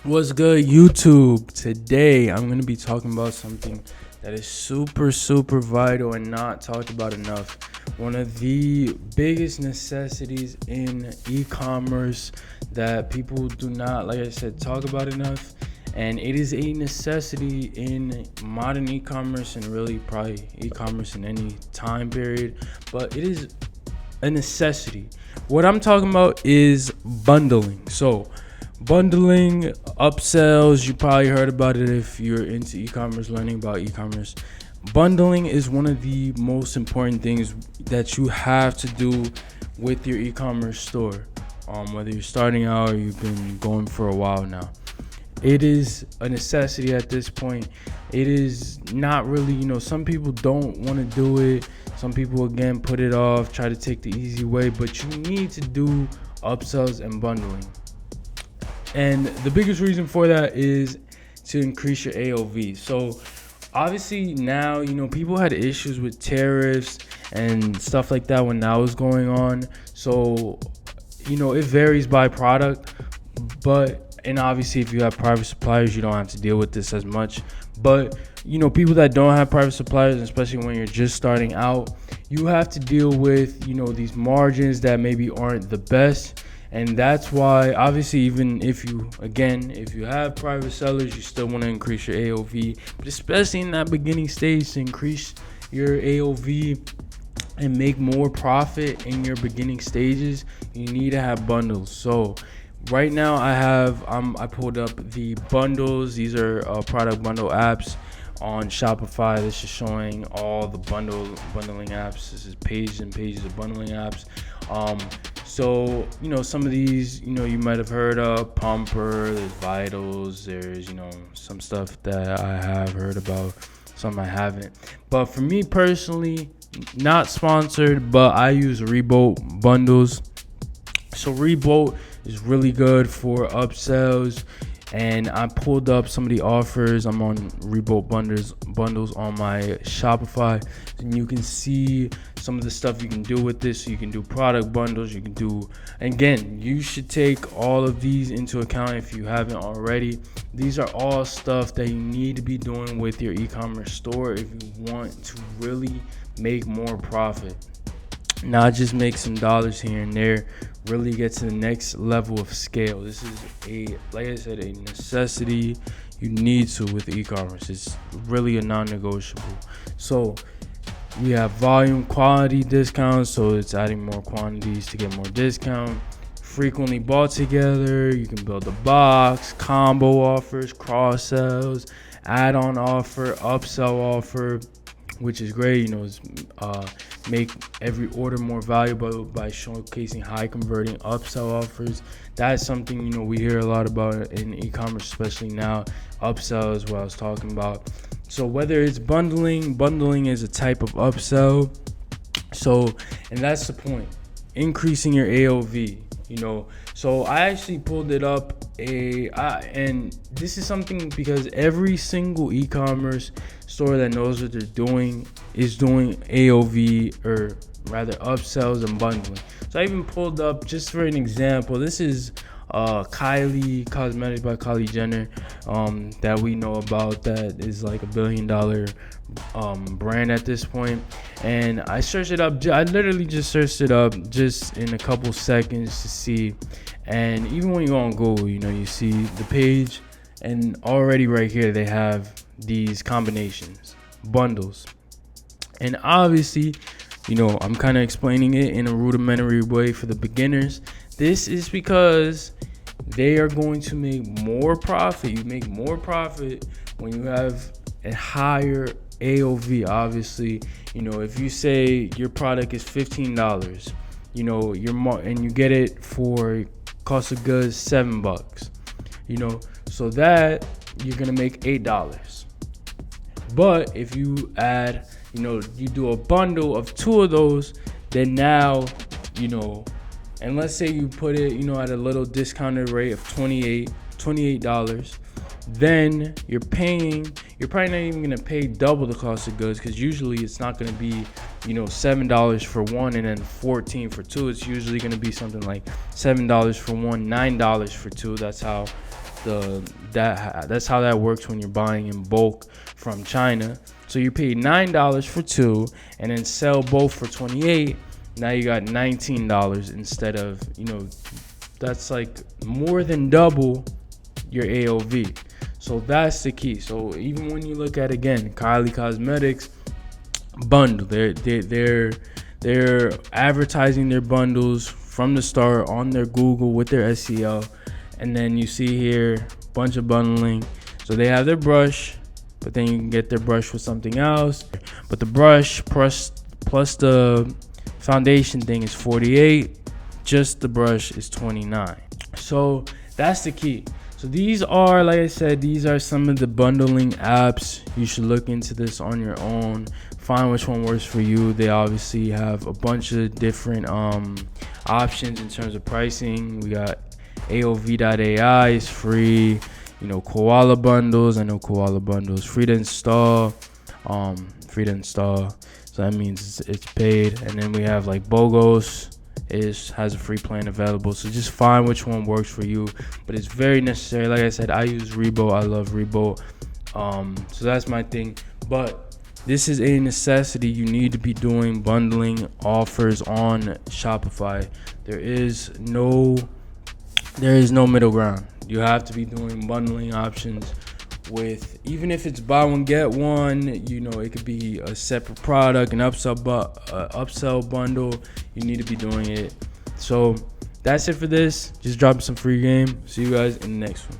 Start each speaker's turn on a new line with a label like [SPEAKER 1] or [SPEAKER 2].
[SPEAKER 1] What's good, YouTube? Today, I'm going to be talking about something that is super vital and not talked about enough. One of the biggest necessities in e-commerce that people do not, like I said, talk about enough. And it is a necessity in modern e-commerce and really probably e-commerce in any time period. But it is a necessity. What I'm talking about is bundling. So, bundling, upsells, you probably heard about it if you're into e-commerce, learning about e-commerce. Bundling is one of the most important things that you have to do with your e-commerce store. Whether you're starting out or you've been going for a while now. It is a necessity at this point. It is not really, some people don't want to do it. Some people, again, put it off, try to take the easy way, but you need to do upsells and bundling. And the biggest reason for that is to increase your AOV. So obviously now, people had issues with tariffs and stuff like that when that was going on. So, it varies by product, and obviously if you have private suppliers, you don't have to deal with this as much. But, people that don't have private suppliers, especially when you're just starting out, you have to deal with, these margins that maybe aren't the best. And that's why, obviously, even if you have private sellers, you still want to increase your AOV. But especially in that beginning stage, to increase your AOV and make more profit in your beginning stages, you need to have bundles. So right now I pulled up the bundles. These are product bundle apps on Shopify. This is showing all the bundling apps. This is pages and pages of bundling apps. So some of these you might have heard of: Pumper, there's Vitals, there's some stuff that I have heard about, some I haven't. But for me personally, not sponsored, but I use Rebolt bundles. So Rebolt is really good for upsells, and I pulled up some of the offers. I'm on Rebolt bundles on my Shopify, and you can see some of the stuff you can do with this. So you can do product bundles. You can do, again, you should take all of these into account if you haven't already. These are all stuff that you need to be doing with your e-commerce store if you want to really make more profit. Not just make some dollars here and there, really get to the next level of scale. This is like I said, a necessity. You need to with e-commerce. It's really a non-negotiable. So we have volume quality discounts, so it's adding more quantities to get more discount. Frequently bought together, you can build a box, combo offers, cross sells, add-on offer, upsell offer, which is great. It's make every order more valuable by showcasing high converting upsell offers. That's something we hear a lot about in e-commerce, especially now. Upsell is what I was talking about. So whether it's bundling is a type of upsell. So, and that's the point, increasing your AOV. So I actually pulled it up and this is something because every single e-commerce store that knows what they're doing is doing AOV, or rather upsells and bundling. So I even pulled up, just for an example, this is Kylie Cosmetics by Kylie Jenner, that we know about, that is like $1 billion brand at this point. And I searched it up. I literally just searched it up just in a couple seconds to see. And even when you go on Google, you see the page, and already right here they have these combinations, bundles. And obviously, I'm kind of explaining it in a rudimentary way for the beginners. This is because they are going to make more profit. You make more profit when you have a higher AOV. Obviously, if you say your product is $15, and you get it for cost of goods $7, so that you're gonna make $8. But if you add, you do a bundle of two of those, then now, and let's say you put it, at a little discounted rate of $28, then you're probably not even going to pay double the cost of goods, because usually it's not going to be, $7 for one and then $14 for two. It's usually going to be something like $7 for one, $9 for two. That's how that's how that works when you're buying in bulk from China. So you pay $9 for 2 and then sell both for $28. Now you got $19 instead of, that's like more than double your AOV. So that's the key. So even when you look at, again, Kylie Cosmetics bundle, they're advertising their bundles from the start on their Google with their SEO. And then you see here a bunch of bundling. So they have their brush, but then you can get their brush with something else. But the brush plus the foundation thing is $48. Just the brush is $29. So that's the key. So these are, like I said, these are some of the bundling apps. You should look into this on your own. Find which one works for you. They obviously have a bunch of different options in terms of pricing. We got AOV.ai is free. Koala bundles. I know Koala bundles free to install. So that means it's paid. And then we have like BOGOS has a free plan available. So just find which one works for you. But it's very necessary. Like I said, I use Rebo. I love Rebo. So that's my thing. But this is a necessity. You need to be doing bundling offers on Shopify. There is no middle ground. You have to be doing bundling options with, even if it's buy one get one, it could be a separate product, an upsell bundle. You need to be doing it. So that's it for this. Just dropping some free game. See you guys in the next one.